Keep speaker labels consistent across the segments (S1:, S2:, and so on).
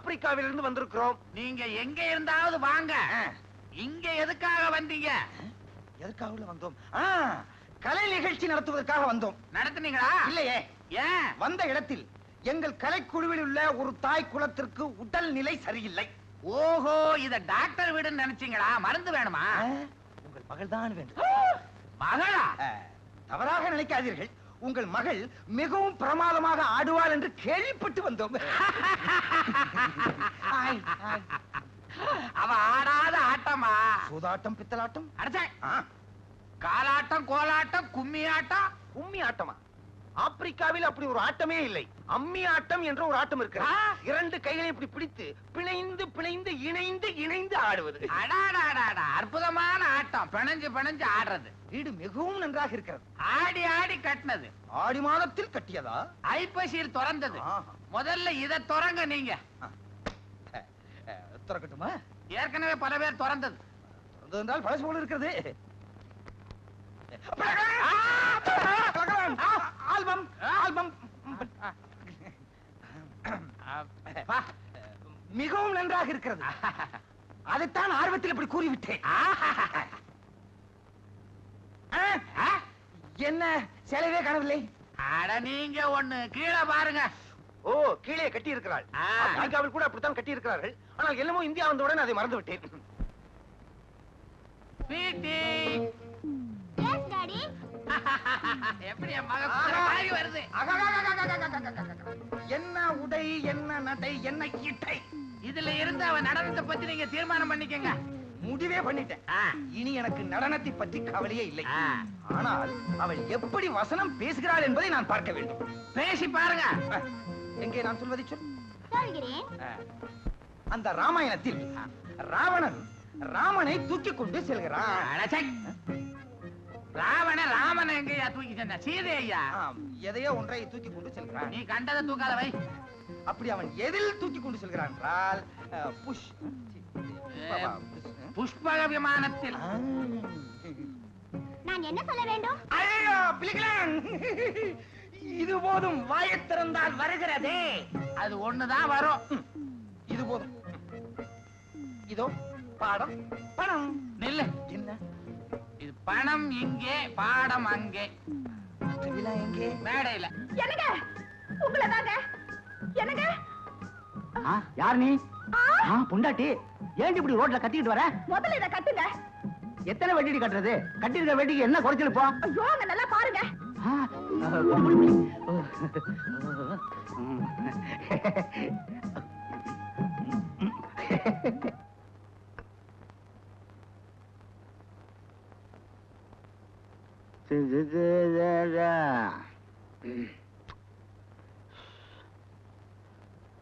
S1: ஆப்பிரிக்காவிலிருந்து வந்திருக்கிறோம்.
S2: நீங்க எங்க இருந்தாவது வாங்க. இங்க எதுக்காக வந்தீங்க?
S1: எதுக்காக வந்தோம்? கலை நிகழ்ச்சி நடத்துவதற்காக வந்தோம்.
S2: நடத்துனீங்களா?
S1: இல்லையே.
S2: ஏன்?
S1: வந்த இடத்தில் எங்கள் கலைக்குழுவில் உள்ள ஒரு தாய் குலத்திற்கு உடல் நிலை சரியில்லை.
S2: ஓஹோ, இத டாக்டர் வீடுன்னு நினைச்சீங்களா? மருந்து வேணுமா?
S1: உங்கள் மகள் தான் வேண்டும்.
S2: மகளா?
S1: தவறாக நினைக்காதீர்கள். உங்கள் மகள் மிகவும் பிரமாதமாக ஆடுவாள் என்று கேள்விப்பட்டு வந்தோம்.
S2: அவ ஆடாத ஆட்டமா?
S1: சூதாட்டம், பித்தலாட்டம்,
S2: அடச்சே, காலாட்டம், கோலாட்டம், கும்மி ஆட்டம்.
S1: கும்மி ஆட்டமா? ஆப்பிரிக்காவில் அப்படி ஒரு ஆட்டமே இல்லை. அம்மி ஆட்டம் என்ற ஒரு ஆட்டம் இருக்கு. இரண்டு கைகளை இப்படி பிடித்து பிணைந்து பிணைந்து இணைந்து இணைந்து ஆடுவது.
S2: அடாடாடாடா, அற்புதமான ஆட்டம். பிணைஞ்சு பிணைஞ்சு ஆடுறது.
S1: வீடு மிகவும் நன்றாக இருக்கிறது.
S2: ஆடி ஆடி கட்டினது.
S1: ஆடி மாதத்தில் கட்டியதா?
S2: ஐப்பசியில் திறந்தது. முதல்ல இத திறங்க. நீங்க
S1: திறக்கட்டுமா?
S2: ஏற்கனவே பல பேர் திறந்தது.
S1: திறந்தது என்றால் பழசு போல இருக்கிறது. ஆல்பம் ஆல்பம் மிகவும் நன்றாக இருக்கிறது. அதைத்தான் ஆர்வத்தில் இப்படி கூறிவிட்டேன். என்ன செலவே காணவில்லை?
S2: அட, நீங்க ஒண்ணு கீழே பாருங்க.
S1: ஓ, கீழே கட்டி இருக்கிறாள். அமெரிக்காவில் கூட அப்படித்தான் கட்டி இருக்கிறார்கள். ஆனால் என்னமோ இந்தியா வந்தவுடன் அதை மறந்து விட்டேன்.
S2: எப்படி வருது?
S1: என்ன உடை, என்ன நடை, என்ன இட்டை.
S2: இதுல இருந்து அவன் நடனத்தை பத்தி நீங்க தீர்மானம் பண்ணிக்கங்க.
S1: முடிவே பண்ணிட்டேன். இனி எனக்கு நடனத்தை பற்றி கவலையே இல்லை. ஆனால் அவள் எப்படி வசனம் பேசுகிறாள் என்பதை நான் பார்க்க வேண்டும்.
S2: பேசி பாருங்க.
S1: எங்கே நான் சொல்வதை சொல்கிறேன். அந்த ராமாயணத்தில் ராவணன் ராமனை தூக்கி கொண்டு செல்கிறான்.
S2: ராமனை எங்கயா தூக்கி சென்ற? சீதையா?
S1: எதையோ ஒன்றை தூக்கி கொண்டு செல்கிறான்.
S2: நீ கண்டதை தூக்காத வை.
S1: அப்படி அவன் எதில் தூக்கி கொண்டு செல்கிறான் என்றால்
S2: புஷ்பக விமானத்தில்.
S3: நான் என்ன சொல்ல வேண்டும்?
S1: ஐயோ, பிளிக்கிறான். இது போதும். வாயைத் திறந்தால் வருகிறதே.
S2: அது ஒண்ணுதான் வரும்.
S1: இது போதும். இதோ பாடம், பணம்.
S2: நில்லு.
S1: என்ன?
S2: இது பணம் இங்கே, பாடம் அங்கே.
S1: எங்கே?
S2: மேடையில.
S3: என்னங்க? உங்களை தாங்க. என்னங்க?
S4: யார் நீ? பொண்டாட்டி. ஏன் இப்படி ரோட்ல கத்திக்கிட்டு வர?
S3: முதல்ல இத கட்டுங்க.
S4: எத்தனை வெட்டி கட்டுறது? கட்டிருக்க வெட்டிக்கு என்ன குறைச்சல் போ?
S3: ஐயோ, அங்க நல்லா பாருங்க.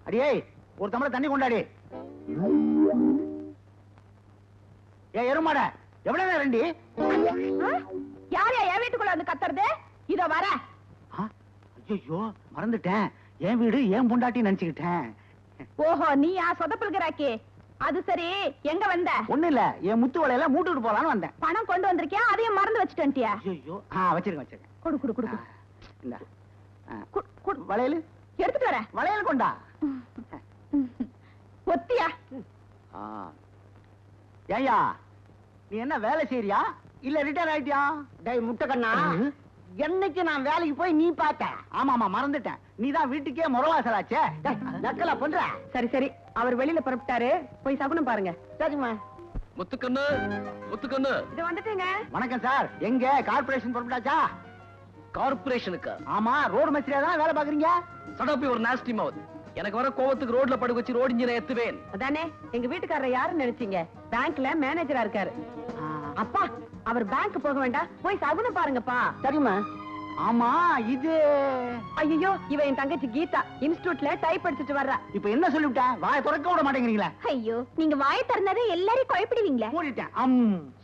S4: அடியே, ஒரு தம்பளை தண்ணி கொண்டாடி. எருமாட எவ்வளவு நேரண்டி?
S3: யாரையா என் வீட்டுக்குள்ள வந்து கத்துறது? இத வர.
S4: ஐயோ, மறந்துட்டேன். என் வீடு என் பொண்டாட்டி நினைச்சுக்கிட்டேன்.
S3: ஓஹோ, நீ சொதப்பல்கிறாக்கே. அது சரி, எங்க வந்த?
S4: ஒண்ணு இல்ல, என் முத்து வளையல மூட்டுட்டு போலான்னு வந்தேன்.
S3: பணம் கொண்டு வந்திருக்கியா? அதையும் மறந்து வச்சுட்டியா?
S4: ஐயோ, வச்சிருக்கேன்.
S3: கொடு கொடு கொடு.
S4: இந்த வளையல்
S3: எடுத்துட்டு வர.
S4: வளையல் கொண்டா.
S3: ஒத்தியா?
S4: ஏயா, நீ என்ன வேலை செய்யறியா இல்ல ரிட்டையர் ஆயிட்டியா? டேய் முட்டைக்கண்ணா, என்னைக்கு நான் வேலைக்கு போய் நீ பார்த்த? ஆமாமா, மறந்துட்டேன். நீதான் வீட்டுக்கே முறவாசலாச்சே. நக்கலா பண்ற?
S3: சரி சரி, அவர் வெளியில புறப்பட்டாரு, போய் சகுனம் பாருங்க.
S4: சரிம்மா.
S5: முத்துக்கண்ணு, முத்துக்கண்ணு.
S3: இது வந்துட்டேங்க.
S4: வணக்கம் சார். எங்க கார்பரேஷன் புறப்பட்டாச்சா?
S5: கார்பரேஷனுக்கு?
S4: ஆமா, ரோடு மஸ்திரியா தான் வேலை பாக்குறீங்க.
S5: சடப்பி ஒரு நாஸ்டி மவுத். எனக்கு வர கோவத்துக்கு ரோட்ல படுக்க வச்சு ரோடு இன்ஜினை ஏத்துவேன்.
S3: அதானே, எங்க வீட்டுக்காரர் யாருன்னு நினைச்சீங்க? பேங்க்ல மேனேஜரா இருக்காரு. அப்பா, அவர் பேங்க் போக வேண்டாம், போய் சகுனம் பாருங்கப்பா.
S4: சரிம்மா. ஆமா, இது
S3: ஐயோ, இவ என் தங்கச்சி கீதா, இன்ஸ்டிடியூட்ல டைப் படிச்சுட்டு வர்றா.
S4: இப்ப என்ன சொல்லிவிட்ட? வாயை திறக்க விட மாட்டேங்கிறீங்களா?
S3: ஐயோ, நீங்க வாயை திறந்தாதே எல்லாரையும் குழப்பிடுவீங்களே.
S4: மூடிட்டேன்.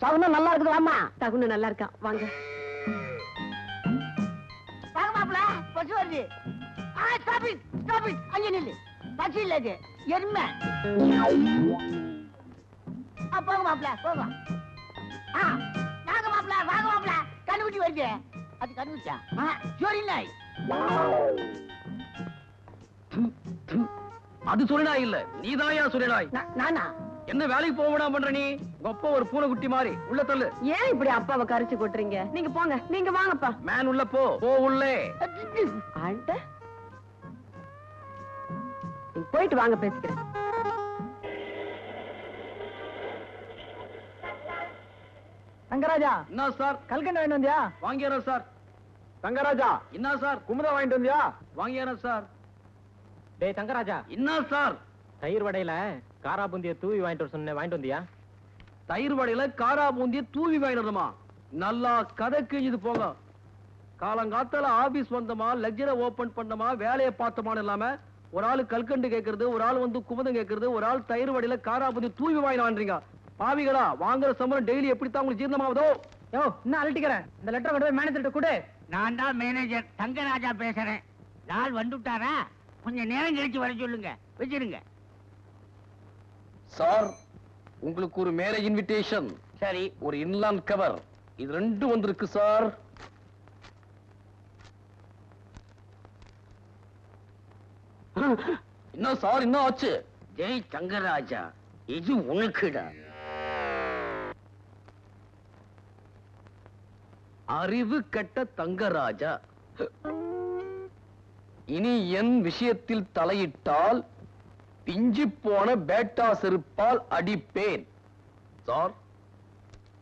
S4: சகுனம் நல்லா இருக்குது. ஆமா,
S3: சகுனம் நல்லா இருக்கா. வாங்க
S4: மாப்பிள, பசு வருது. அங்க நில்லு. பசி இல்ல, இது எருமை. போங்க மாப்பிள, போங்க. வாங்க மாப்பிள, வாங்க மாப்பிள. கண்ணுக்குட்டி வருது. அது கண்ணுக்குட்டியா? சோரி நாய்.
S5: அது சுரிநாய் இல்ல, நீதாயா சுரிநாய்.
S3: நானா?
S5: என்ன வேலைக்கு போக விடாம பண்ற நீ? கொப்ப ஒரு பூனைக்குட்டி மாதிரி உள்ள தள்ளு.
S3: ஏன் இப்படி அப்பாவை கரிச்சு கொட்டுறீங்க? நீங்க போங்க, நீங்க வாங்கப்பா.
S5: மேன் உள்ள போ, போ உள்ளே.
S3: ஆண்ட நீங்க போயிட்டு வாங்க, பேசிக்கிறேன்.
S4: தங்கராஜா,
S5: என்ன சார்?
S4: கல்கண்டு வாங்கிட்டு வந்தியா?
S5: வாங்கியாரன் சார்.
S4: தங்கராஜா,
S5: என்ன சார்?
S4: குமுதா வாங்கிட்டு வந்தியா?
S5: வாங்கியாரன் சார்.
S6: டேய் தங்கராஜா,
S5: என்ன சார்?
S6: தயிர் வடையில காரா பூந்திய தூவி வாங்கிட்டு வர சொன்னேன், வாங்கிட்டு வந்தியா?
S5: தயிர் வடையில காரா பூந்திய தூவி வாங்கிடுமா? நல்லா கதை கிழிஞ்சது போங்க. காலங்காத்தால ஆபீஸ் வந்தமா, லெக்சரை ஓபன் பண்ணமா, வேலையை பார்த்தமான்னு இல்லாம ஒரு ஆளு கல்கண்டு கேட்கறது, ஒரு ஆள் வந்து குமுதம் கேட்கறது, ஒரு ஆள் தயிர் வடையில காரா பூந்தி தூவி வாங்கினான்றீங்க. பாவிகளா, வாங்குற சம்பளம் டெய்லி எப்படித்தான் உங்களுக்கு ஜீரணமாவதோ?
S4: யோ, இன்னும் அலட்டிக்கிறேன். இந்த லெட்டர் கொண்டு போய் மேனேஜர்கிட்ட கொடு.
S2: நான் தான் மேனேஜர் தங்கராஜா பேசுறேன். நாள் வந்துட்டாரா? கொஞ்சம் நேரம் கழிச்சு வர சொல்லுங்க. வச்சிருங்க.
S5: சார், உங்களுக்கு ஒரு மேரேஜ் இன்விடேஷன்,
S2: சரி.
S5: ஒரு இன்லாண்ட் கவர், இது ரெண்டும் வந்திருக்கு சார். என்ன சார், என்ன ஆச்சு?
S2: ஜெய் தங்கராஜா, இது உனக்குடா.
S5: அறிவு கெட்ட தங்கராஜா, இனி என் விஷயத்தில் தலையிட்டால் பிஞ்சு போன பேட்டா செருப்பால் அடிப்பேன். சார்,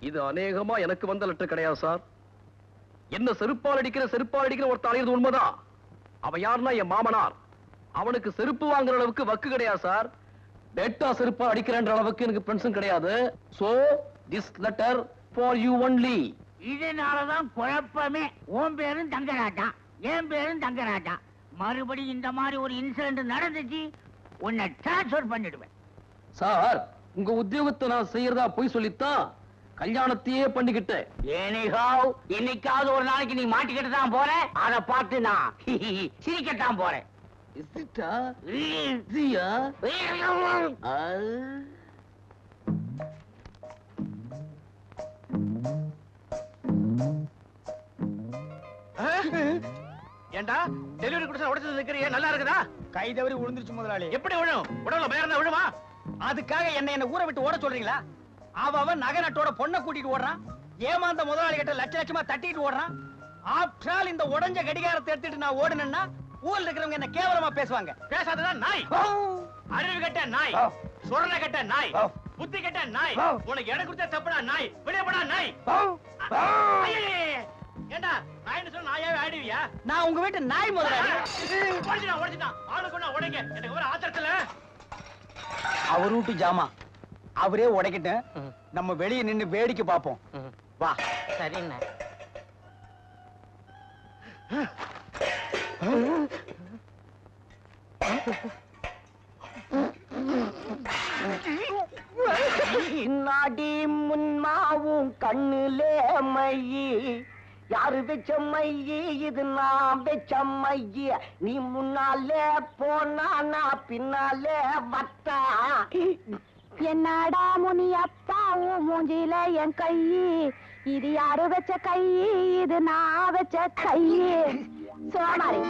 S5: இது அநேகமா எனக்கு வந்த லெட்டர் கிடையாது சார். என்ன செருப்பால் அடிக்கிற ஒருத்தர் அலையிறது உண்மைதான். அவன் யாருன்னா என் மாமனார். அவனுக்கு செருப்பு வாங்குற அளவுக்கு வக்கு கிடையாது சார். பேட்டா செருப்பால் அடிக்கிறன்ற அளவுக்கு எனக்கு ஃப்ரெண்ட்ஸும் கிடையாது. So this letter for you only.
S2: இதனாலதான் குழப்பமே. உன் பேரும் தங்கராஜா, என் பேரும் தங்கராஜா. மறுபடியும் இந்த மாதிரி ஒரு இன்சிடென்ட் நடந்துச்சு, உன்னை டிரான்ஸ்பர் பண்ணிடுவேன்.
S5: சார், உங்க உத்தியோகத்தை நான் செய்யறதா போய் சொல்லித்தான் கல்யாணத்தையே பண்ணிக்கிட்டேன்.
S2: ஏனிகாவ், என்னைக்காவது ஒரு நாளைக்கு நீ மாட்டிக்கிட்டு தான் போற. அதை பார்த்து நான் சிரிக்கத்தான் போறேன்.
S1: ஏண்டா டெலிவரி கொடுத்து உடைச்சது இருக்கிறீங்க, நல்லா இருக்குதா? கை தவறி விழுந்துருச்சு முதலாளி. எப்படி விழும்? உடம்புல பயர்ந்தா விழுமா? அதுக்காக என்ன ஊரை விட்டு ஓட சொல்றீங்களா? அவன் நகை நட்டோட பொண்ணை கூட்டிட்டு ஓடுறான். ஏமாந்த முதலாளி கிட்ட லட்ச லட்சமா தட்டிட்டு ஓடுறான். ஆப்டால் இந்த உடஞ்ச கடிகாரத்தை எடுத்துட்டு நான் ஓடுனேன்னா ஊர்ல இருக்கிறவங்க என்ன கேவலமா பேசுவாங்க. பேசாததான் நாய், அறிவு கட்ட நாய், சொரண கட்ட நாய், புத்தி கட்ட நாய். உனக்கு இடம் கொடுத்த தப்புடா நாய், வெளியப்படா நாய். ஏண்டா நாய்னு சொன்னா நாயாவே ஆடுவியா? நான் உங்க வீட்டு நாய் முதலாளி. உடைச்சிட்டான் ஆளுக்கு ஒண்ணா உடைங்க. எனக்கு ஒரு ஆத்திரத்துல அவர் வீட்டு ஜாமா அவரே உடைக்கிட்டு நம்ம வெளியே நின்னு வேடிக்கை பார்ப்போம். வா.
S2: சரிண்ணா.
S4: நாடி முன்மாவும் கண்ணுலே மையி, யாரு வெச்ச மையி இது? நான் வெச்ச மையி. நீ முன்னாலே போனா நான் பின்னாலே வத்தா.
S3: என்னடா முனியப்பா உன் மூஞ்சில என் கை, இது யாரு வச்ச கை? இது நான் வச்ச கை. சோமாரி.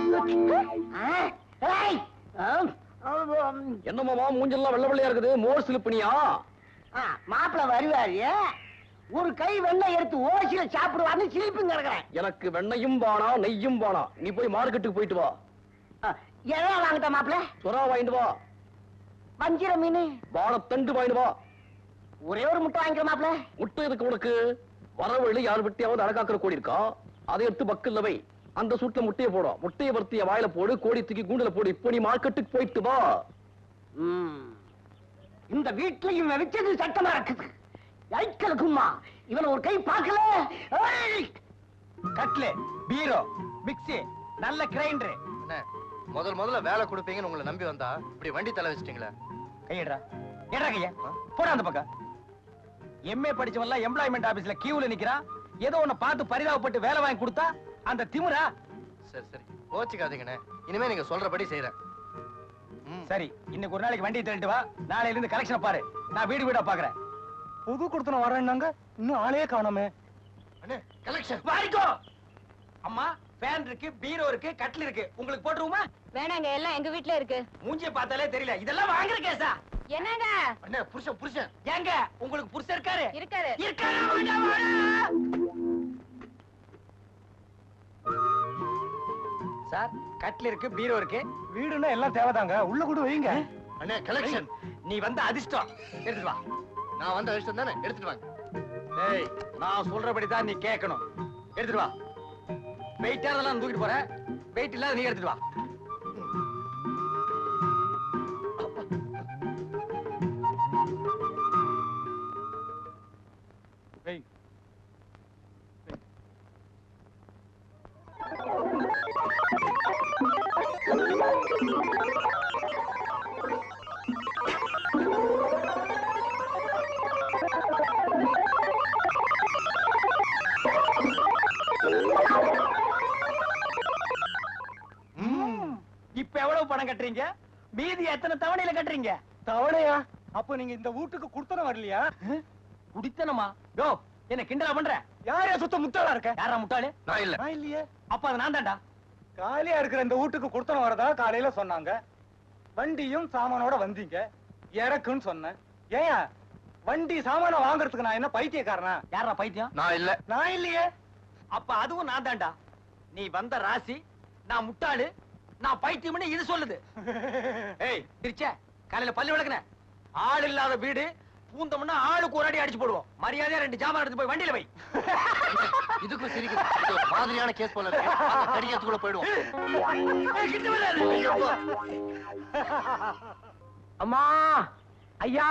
S5: என்னமாமா மூஞ்செல்லாம் வெள்ள வெள்ளையா இருக்குது? மோர் சிலுப்பனியா?
S4: மாப்பிள்ள வருவாரு, ஒரு கை வெண்ணெய் எடுத்து ஓசியில சாப்பிடுவான்னு சிரிப்புங்க இருக்கிறேன்.
S5: எனக்கு வெண்ணையும் வானா நெய்யும் வானா. நீ போய் மார்க்கெட்டுக்கு போயிட்டு வா.
S4: எதா வாங்கிட்ட மாப்பிள்ள?
S5: சுறா வாங்கிட்டு வா.
S4: வஞ்சிர மீன்
S5: வாழைத்தண்டு வாங்கிட்டு வா.
S4: ஒரே ஒரு முட்டை வாங்கிக்கிற மாப்பிள்ள.
S5: முட்டை எதுக்கு உனக்கு? வரவழி யார் வெட்டியாவது அடக்காக்குற கோடி இருக்கா? அதை எடுத்து பக்கல்ல வை. அந்த சூட்ல முட்டையை போடும். முட்டையை வறுத்திய வாயில போடு, கோடி தூக்கி கூண்டுல போடு. இப்போ நீ மார்க்கெட்டுக்கு போயிட்டு வா.
S4: இந்த வீட்லயும் வச்சது சட்டமா இருக்குது. ஐக்கலுக்குமா இவன் ஒரு கை பார்க்கல.
S1: கட்லு, பீரோ, மிக்ஸி, நல்ல கிரைண்டர்.
S7: முதல்ல வேலை கொடுப்பீங்கன்னு உங்களை நம்பி வந்தா இப்படி வண்டி தலை வச்சிட்டீங்களே.
S1: கையடா ஏடா கையா போடா அந்த பக்கம். எம்ஏ படிச்சவன்லாம் எம்ப்ளாய்மெண்ட் ஆபீஸ்ல கியூல நிக்கிறான். ஏதோ ஒண்ணு பார்த்து பரிதாபப்பட்டு வேலை வாங்கி கொடுத்தா அந்த திமிரா?
S7: சரி கோச்சிக்காதீங்கண்ணே, இனிமே நீங்க சொல்றபடி செய்யறேன்.
S1: சரி, இன்னைக்கு ஒரு நாளைக்கு வண்டியை தள்ளிட்டு வா. நாளையில இருந்து கலெக்ஷன் பாரு. நான் வீடு வீடா பாக்குறேன். புது கொடுத்தன வரேன்னாங்க, இன்னும் ஆளே காணோமே.
S7: அண்ணே கலெக்ஷன்
S1: வாரிக்கோ. அம்மா ஃபேன் இருக்கு, பீரோ இருக்கு, கட்டில் இருக்கு. உங்களுக்கு போட்டுருவோமா?
S3: வேணாங்க, எல்லாம் எங்க வீட்ல இருக்கு.
S1: மூஞ்சிய பார்த்தாலே தெரியல. இதெல்லாம் வாங்குற கேஸா?
S3: என்னங்க?
S7: அண்ணே புருஷன்
S1: ஏங்க உங்களுக்கு புருஷன் இருக்காரு?
S3: இருக்காரு.
S1: இருக்காரா? வாடா, வாடா. சார், கட்டில் இருக்கு, பீரோ இருக்கு.
S4: வீடுன்னா எல்லாம் தேவைதாங்க. உள்ள கூட வைங்க.
S7: அண்ணே கலெக்ஷன்.
S1: நீ வந்த அதிர்ஷ்டம். எடுத்துட்டு வா.
S7: நான் வந்த விஷயம் தானே, எடுத்துட்டு வாங்க.
S1: ஏய், நான் சொல்றபடி தான் நீ கேட்கணும். எடுத்துட்டு வா. வெயிட்டா அதெல்லாம் தூக்கிட்டு போற. வெயிட் இல்லாத நீ எடுத்துட்டு வா. இப்ப எவ்வளவு பணம் கட்டுறீங்க? மீதி எத்தனை தவணையில கட்டுறீங்க?
S4: தவணையா? அப்ப நீங்க இந்த வீட்டுக்கு குடுத்தன வரலையா?
S1: குடித்தனமா? யோ, என்ன கிண்டலா பண்ற?
S4: யாரையா சுத்த முட்டாளா இருக்க?
S1: யாரா முட்டாளு?
S7: நான் இல்ல.
S4: நான் இல்லையே.
S1: அப்ப அது நான் தான்டா.
S4: காலியா இருக்கிற இந்த வீட்டுக்கு குடுத்தன வரதா காலையில சொன்னாங்க. வண்டியும் சாமானோட வந்தீங்க. இறக்குன்னு சொன்னேன். ஏன் வண்டி சாமான வாங்குறதுக்கு நான் என்ன பைத்தியக்காரனா?
S1: யாரா பைத்தியம்?
S7: நான் இல்ல.
S4: நான் இல்லையே.
S1: அப்ப அதுவும் நான் தான்டா. நீ வந்த ராசி, நான் முட்டாளு, நான் பைத்தியம்னு இது சொல்லுது. ஏய், திருச்ச காலையில பல்லு விளக்குன. ஆள் இல்லாத வீடு, பூந்தோம்னா ஆளுக்கு ஒரு அடி அடிச்சு போடுவோம். மரியாதையா 2 ஜாமான் எடுத்து போய் வண்டியில வை.
S7: இதுக்கும் சிரிக்குது. இது ஒரு மாதிரியான கேஸ் போல இருக்கு. கடிக்கிறதுக்குள்ள போயிடுவோம்.
S1: ஏய், கிட்ட வராத.
S4: அம்மா, ஐயா,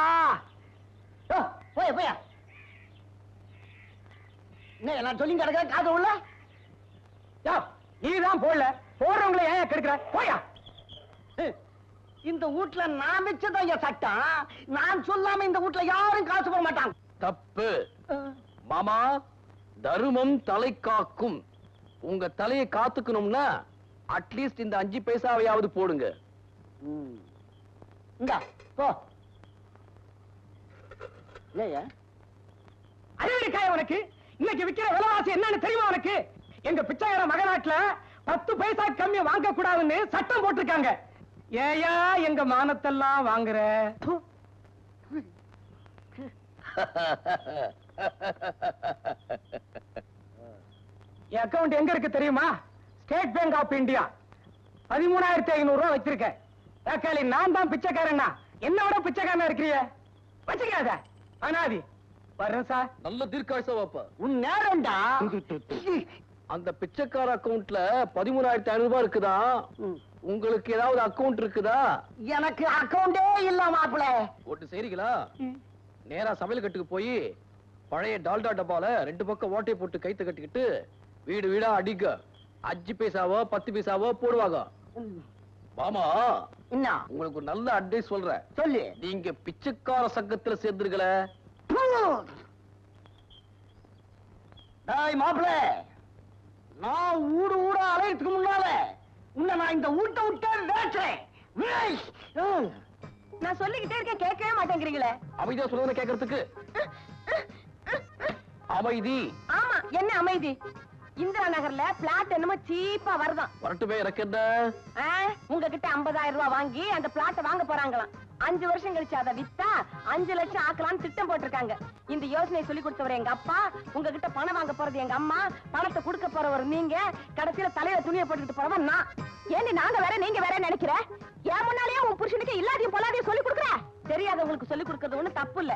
S4: போயா என்ன நான் சொல்லி கிடக்க காது உள்ள நீதான் போடல. போடுறவங்களை ஏன் கெடுக்கிற? போயா. இந்த வீட்டுல நான் வச்சதான் சட்டம். நான் சொல்லாம இந்த வீட்டுல யாரும் காசு போட மாட்டாங்க.
S5: தப்பு மாமா. தருமம் தலை காக்கும். உங்க தலையை காத்துக்கணும்னா அட்லீஸ்ட் இந்த 5 பைசாவையாவது போடுங்க.
S4: இங்க போ. இல்லையா அறிவிக்காய உனக்கு? இன்னைக்கு விக்கிற விலைவாசி என்னன்னு தெரியுமா உனக்கு? எங்க பிச்சைக்கார மகநாட்டுல 10 பைசா கம்மி வாங்க கூடாதுன்னு சட்டம் போட்டிருக்காங்க. ஏயா எங்க மானத்தெல்லாம் வாங்குற? என் அக்கவுண்ட் எங்க இருக்கு தெரியுமா? State bank of India. 13,500 ரூபாய் வச்சிருக்கேன். ஏக்காளி, நான் தான் பிச்சைக்காரன்னா என்னோட பிச்சைக்காரனா இருக்கிறிய? வச்சுக்காத அனாதி. வர்றேன் சார்.
S5: நல்ல தீர்க்காயுசா வாப்பா.
S4: உன் நேரம்டா.
S5: அந்த பிச்சைக்கார அக்கவுண்ட்ல 13,500 ரூபாய் இருக்குதா? உங்களுக்கு ஏதாவது அக்கவுண்ட் இருக்குதா?
S4: எனக்கு அக்கவுண்டே இல்ல மாப்பிள.
S5: ஒட்டு செய்றீங்களா? நேரா சமையல் கட்டுக்கு போய் பழைய டால்டா டப்பால 2 பக்கம் ஓட்டை போட்டு கைத்து கட்டிக்கிட்டு வீடு வீடா அடிக்க. 5 பைசாவோ 10 பைசாவோ போடுவாங்க. மாமா,
S4: என்ன
S5: உங்களுக்கு ஒரு நல்ல அட்வைஸ் சொல்றேன்.
S4: சொல்லு.
S5: நீங்க பிச்சைக்கார சங்கத்துல சேர்ந்துருக்கல.
S4: டேய் மாப்பிள, நான் ஊடு ஊடா அலையறதுக்கு முன்னால உன்னை நான் இந்த ஊட்ட விட்டே வேற்றேன்.
S3: நான் சொல்லிக்கிட்டே இருக்கேன், கேட்கவே மாட்டேங்கிறீங்களே.
S5: அமைதியா சொல்றத கேட்கறதுக்கு. அமைதி.
S3: ஆமா, என்ன அமைதி? இந்திரா நகர்ல பிளாட் என்னமோ சீப்பா வருதான்.
S5: வரட்டுமே, எனக்கு என்ன?
S3: உங்ககிட்ட 50,000 ரூபாய் வாங்கி அந்த பிளாட் வாங்க போறாங்களாம். 5 வருஷம் கழிச்சு அதை வித்தா 5 லட்சம் ஆக்கலாம்னு திட்டம் போட்டிருக்காங்க. இந்த யோசனை சொல்லி கொடுத்தவர் எங்க அப்பா, உங்ககிட்ட பணம் வாங்க போறது எங்க அம்மா, பணத்தை கொடுக்க போறவர் நீங்க, கடைசியில தலையில துணியை போட்டுக்கிட்டு போறவன் நான். ஏன்னு நாங்க வேற நீங்க வேற நினைக்கிற? ஏன் முன்னாலேயே உன் புருஷனுக்கு இல்லாதையும் பொல்லாதையும் சொல்லி கொடுக்குற? தெரியாதவங்களுக்கு சொல்லி கொடுக்கறது ஒண்ணு தப்பு இல்ல.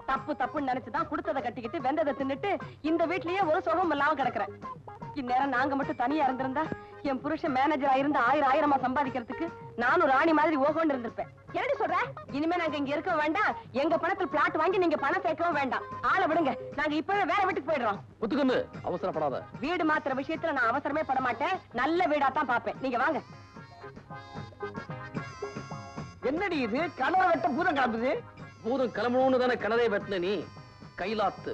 S3: தப்பு தப்புன்னு நினைச்சுதான் கொடுத்ததை கட்டிக்கிட்டு வெந்ததை தின்னுட்டு இந்த வீட்லயே ஒரு சுகம் இல்லாம கிடக்குறேன். இந்நேரம் நாங்க மட்டும் தனியா இருந்திருந்தா என் புருஷன் மேனேஜரா இருந்து 1000 சம்பாதிக்கிறதுக்கு நானும் ராணி மாதிரி ஓகோன்னு இருந்திருப்பேன். என்னடி சொல்ற? இனிமே நாங்க இங்க இருக்க வேண்டாம். எங்க பணத்தில் பிளாட் வாங்கி நீங்க பணம் சேர்க்கவும் வேண்டாம். ஆளை விடுங்க, நாங்க இப்பவே வேற வீட்டுக்கு போயிடுறோம்.
S5: ஒத்துக்கண்ணு, அவசரப்படாத.
S3: வீடு மாத்திர விஷயத்துல நான் அவசரமே பட மாட்டேன். நல்ல வீடா தான் பாப்பேன். நீங்க வாங்க.
S4: என்னடி இது? கனவு வெட்ட பூதம் கிளம்புது.
S5: பூதம் கிளம்பணும்னு தானே கனதை வெட்டின நீ. கைலாத்து.